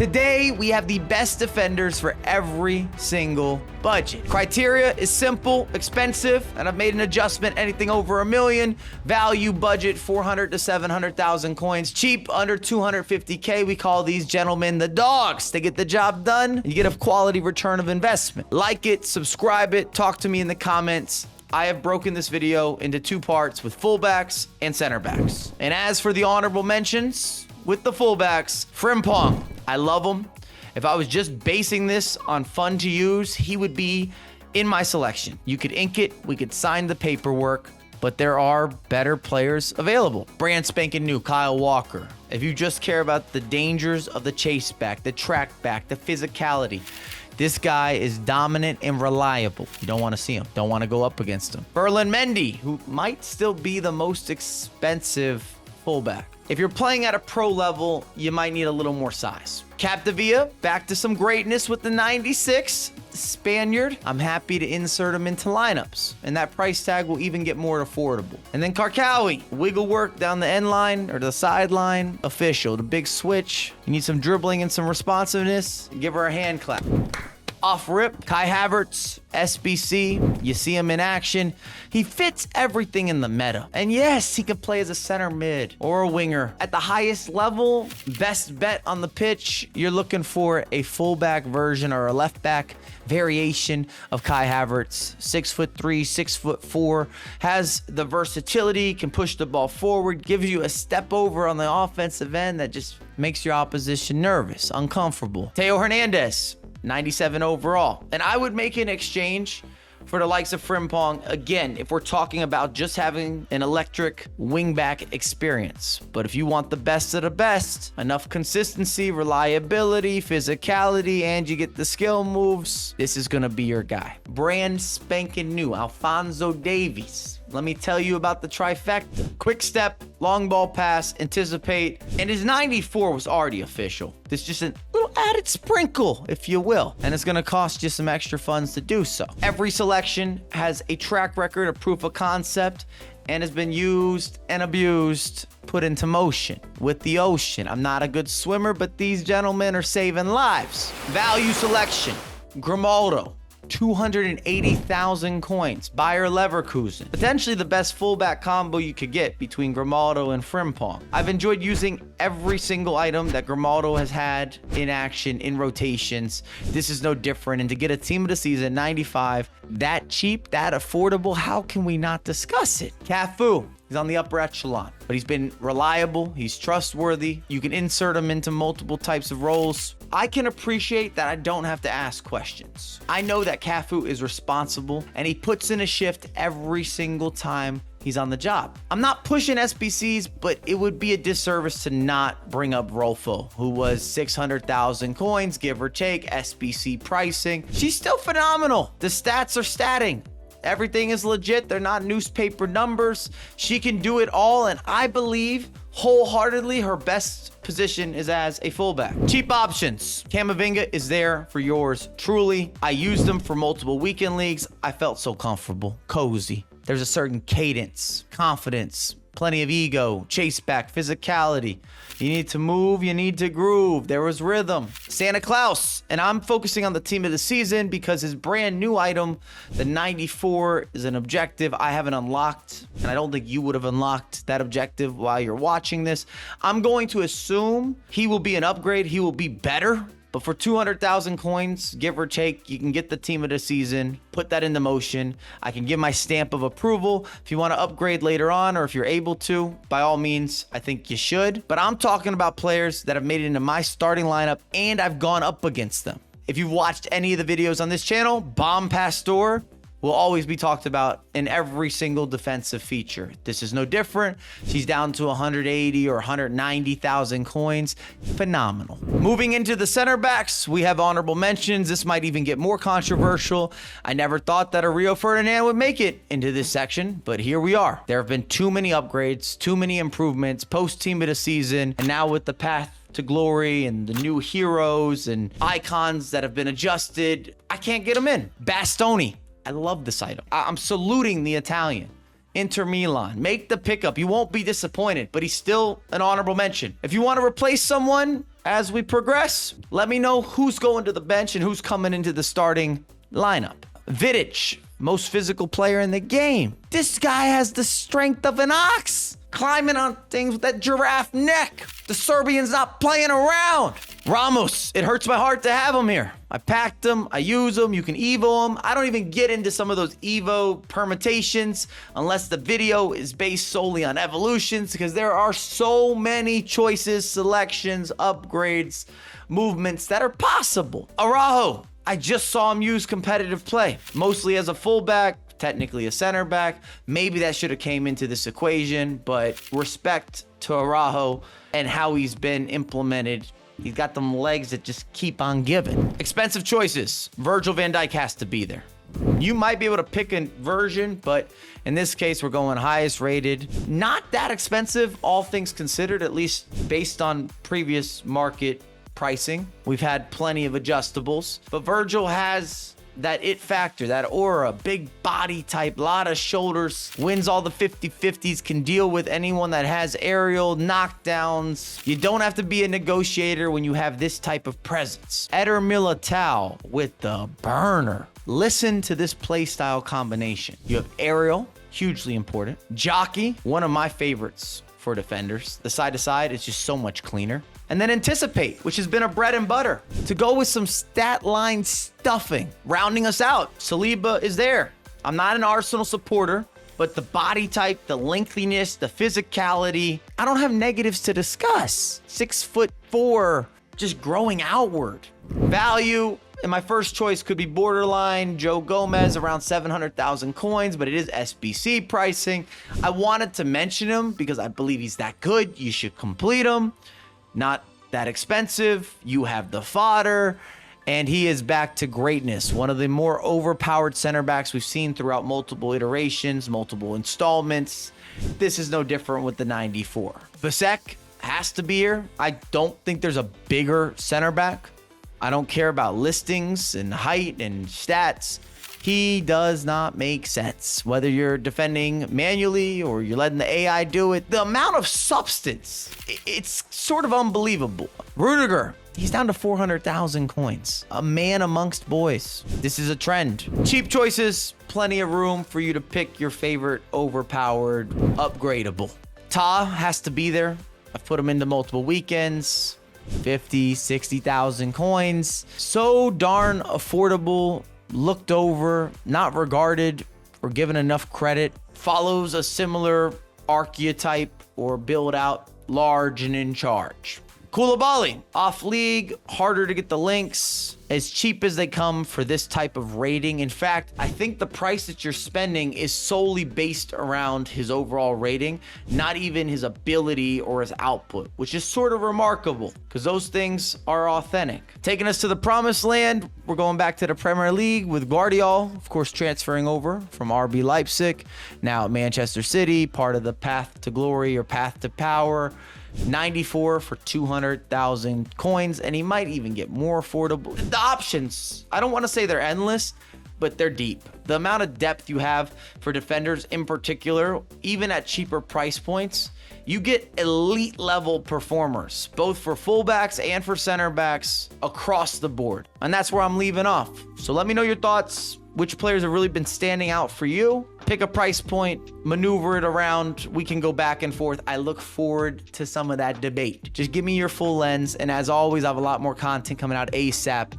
Today, we have the best defenders for every single budget. Criteria is simple, expensive, and I've made an adjustment. Anything over $1 million, value budget 400 to 700,000 coins, cheap under 250K. We call these gentlemen the dogs. They get the job done. You get a quality return of investment. Like it, subscribe it, talk to me in the comments. I have broken this video into 2 parts with fullbacks and center backs. And as for the honorable mentions, with the fullbacks, Frimpong, I love him. If I was just basing this on fun to use, he would be in my selection. You could ink it, we could sign the paperwork, but there are better players available. Brand spanking new, Kyle Walker. If you just care about the dangers of the chase back, the track back, the physicality, this guy is dominant and reliable. You don't want to see him. Don't want to go up against him. Ferland Mendy, who might still be the most expensive fullback. If you're playing at a pro level, you might need a little more size. Capdevila, back to some greatness with the 96. Spaniard, I'm happy to insert him into lineups, and that price tag will even get more affordable. And then Karkawi, wiggle work down the end line or the sideline, official. The big switch. You need some dribbling and some responsiveness. Give her a hand clap. Off rip, Kai Havertz, SBC, you see him in action. He fits everything in the meta. And yes, he can play as a center mid or a winger. At the highest level, best bet on the pitch, you're looking for a fullback version or a left back variation of Kai Havertz. 6'3", 6'4", has the versatility, can push the ball forward, gives you a step over on the offensive end that just makes your opposition nervous, uncomfortable. Teo Hernandez, 97 overall. And I would make an exchange for the likes of Frimpong, again, if we're talking about just having an electric wingback experience. But if you want the best of the best, enough consistency, reliability, physicality, and you get the skill moves, this is going to be your guy. Brand spanking new, Alphonso Davies. Let me tell you about the trifecta. Quick step, long ball pass, anticipate, and his 94 was already official. This is just a little added sprinkle, if you will, and it's gonna cost you some extra funds to do so. Every selection has a track record, a proof of concept, and has been used and abused, put into motion with the ocean. I'm not a good swimmer, but these gentlemen are saving lives. Value selection, Grimaldo. 280,000 coins. Bayer Leverkusen. Potentially the best fullback combo you could get between Grimaldo and Frimpong. I've enjoyed using every single item that Grimaldo has had in action, in rotations. This is no different. And to get a team of the season, 95, that cheap, that affordable, how can we not discuss it? Cafu. He's on the upper echelon, but he's been reliable. He's trustworthy. You can insert him into multiple types of roles. I can appreciate that I don't have to ask questions. I know that Cafu is responsible and he puts in a shift every single time he's on the job. I'm not pushing SBCs, but it would be a disservice to not bring up Rolfo, who was 600,000 coins, give or take, SBC pricing. She's still phenomenal. The stats are statting. Everything is legit. They're not newspaper numbers. She can do it all, and I believe wholeheartedly her best position is as a fullback. Cheap options. Camavinga is there for yours truly. I used them for multiple weekend leagues. I felt so comfortable, cozy. There's a certain cadence, confidence, plenty of ego, chase back, physicality. You need to move, you need to groove. There was rhythm. Santa Claus, and I'm focusing on the team of the season because his brand new item, the 94, is an objective I haven't unlocked, and I don't think you would have unlocked that objective while you're watching this. I'm going to assume he will be an upgrade, he will be better. But for 200,000 coins, give or take, you can get the team of the season, put that into motion. I can give my stamp of approval. If you want to upgrade later on, or if you're able to, by all means, I think you should. But I'm talking about players that have made it into my starting lineup and I've gone up against them. If you've watched any of the videos on this channel, Bomb Pastor will always be talked about in every single defensive feature. This is no different. She's down to 180 or 190,000 coins. Phenomenal. Moving into the center backs, we have honorable mentions. This might even get more controversial. I never thought that a Rio Ferdinand would make it into this section, but here we are. There have been too many upgrades, too many improvements, post-team of the season, and now with the path to glory and the new heroes and icons that have been adjusted, I can't get them in. Bastoni. I love this item. I'm saluting the Italian. Inter Milan. Make the pickup. You won't be disappointed, but he's still an honorable mention. If you want to replace someone, as we progress. Let me know who's going to the bench and who's coming into the starting lineup. Vidic, most physical player in the game. This guy has the strength of an ox, climbing on things with that giraffe neck. The Serbian's not playing around. Ramos, it hurts my heart to have him here. I packed him, I use him, you can Evo him. I don't even get into some of those Evo permutations unless the video is based solely on evolutions, because there are so many choices, selections, upgrades, movements that are possible. Araujo, I just saw him use competitive play, mostly as a fullback, technically a center back. Maybe that should have came into this equation, but respect to Araujo and how he's been implemented. He's got them legs that just keep on giving. Expensive choices. Virgil van Dijk has to be there. You might be able to pick a version, but in this case, we're going highest rated. Not that expensive, all things considered, at least based on previous market pricing. We've had plenty of adjustables, but Virgil has that it factor, that aura, big body type, lot of shoulders, wins all the 50-50s, can deal with anyone that has aerial knockdowns. You don't have to be a negotiator when you have this type of presence. Eder Militao with the burner. Listen to this play style combination. You have aerial, hugely important. Jockey, one of my favorites for defenders. The side to side is just so much cleaner. And then anticipate, which has been a bread and butter. To go with some stat line stuffing, rounding us out. Saliba is there. I'm not an Arsenal supporter, but the body type, the lengthiness, the physicality, I don't have negatives to discuss. 6'4", just growing outward. Value, and my first choice could be borderline Joe Gomez, around 700,000 coins, but it is SBC pricing. I wanted to mention him because I believe he's that good. You should complete him. Not that expensive. You have the fodder, and he is back to greatness. One of the more overpowered center backs we've seen throughout multiple iterations, multiple installments. This is no different with the 94. Vasek has to be here. I don't think there's a bigger center back. I don't care about listings and height and stats. He does not make sense. Whether you're defending manually or you're letting the AI do it, the amount of substance, it's sort of unbelievable. Rudiger, he's down to 400,000 coins. A man amongst boys. This is a trend. Cheap choices, plenty of room for you to pick your favorite overpowered, upgradable. Ta has to be there. I've put him into multiple weekends. 50, 60,000 coins. So darn affordable. Looked over, not regarded or given enough credit. Follows a similar archetype or build out, large and in charge. Koulibaly, off league, harder to get the links, as cheap as they come for this type of rating. In fact, I think the price that you're spending is solely based around his overall rating, not even his ability or his output, which is sort of remarkable because those things are authentic. Taking us to the promised land, we're going back to the Premier League with Guardiola, of course, transferring over from RB Leipzig, now at Manchester City, part of the path to glory or path to power. 94 for 200,000 coins, and he might even get more affordable. The options, I don't want to say they're endless, but they're deep. The amount of depth you have for defenders in particular, even at cheaper price points, you get elite level performers, both for fullbacks and for center backs across the board. And that's where I'm leaving off. So let me know your thoughts. Which players have really been standing out for you? Pick a price point, maneuver it around. We can go back and forth. I look forward to some of that debate. Just give me your full lens. And as always, I have a lot more content coming out ASAP.